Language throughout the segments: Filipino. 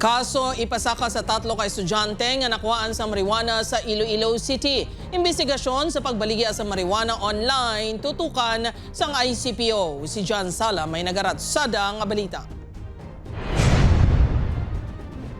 Kaso ipasaka sa 3 ka estudyante nga nakuhaan sa marijuana sa Iloilo City. Imbestigasyon sa pagbaligya sa marijuana online tutukan sang ICPO. Si John Sala may nagaratsada nga balita.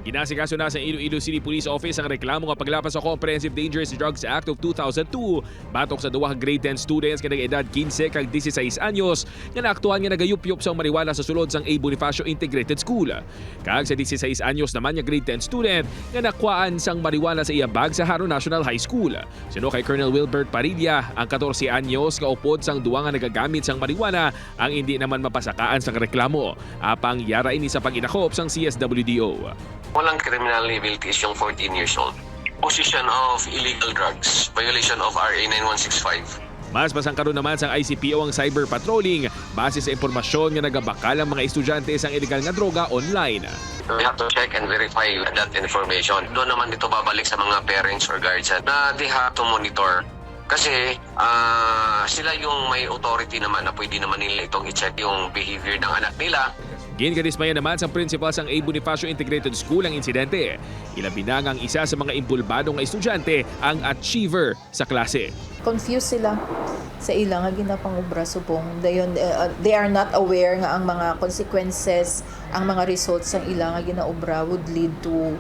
Ginasikaso na sa Iloilo City Police Office ang reklamo nga paglapas sa Comprehensive Dangerous Drugs Act of 2002 batok sa duwang grade 10 students nga nag-edad 15 kag 16 anyos nga naaktuhan nga nagayup-yup sa marijuana sa sulod sang A. Bonifacio Integrated School. Kag sa 16 anyos naman nga grade 10 student nga nakuhaan sang marijuana sa iya bag sa Haro National High School. Sino kay Colonel Wilbert Parilla, ang 14 anyos nga upod sang duwa nga nagagamit sang marijuana ang hindi naman mapasakaan sang reklamo. Apang yara ini sa pag-inakop sang CSWDO. Walang criminal liability is yung 14 years old. Possession of illegal drugs, violation of RA 9165. Mas masangkaroon naman sa ICPO ang cyber patrolling base sa impormasyon nga nagabakal ang mga estudyante sa illegal nga droga online. We have to check and verify that information. Doon naman dito babalik sa mga parents or guardians na they have to monitor. Kasi sila yung may authority naman na pwede naman nila itong i-check yung behavior ng anak nila. Ginkadismaya naman sa principal sang A. Bonifacio Integrated School ang insidente. Ilabi na ang isa sa mga imbulbadong estudyante ang achiever sa klase. Confused sila sa ilang nga ginapangubra subong. They are not aware nga ang mga consequences, ang mga results ng ilang nga ginaubra would lead to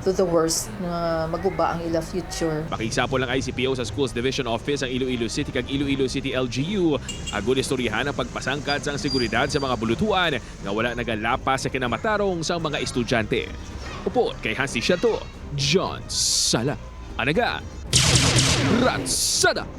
the worst na maguba ang ila future. Makisapol ang ICPO sa Schools Division Office ang Iloilo City kag Iloilo City LGU. Agon istoryahan ang pagpasangkat sa seguridad sa mga bulutuan nga wala nagalapas sa kinamatarong sa mga estudyante. Upod kay Hansi Shato, John Sala. Anaga, Ratsada!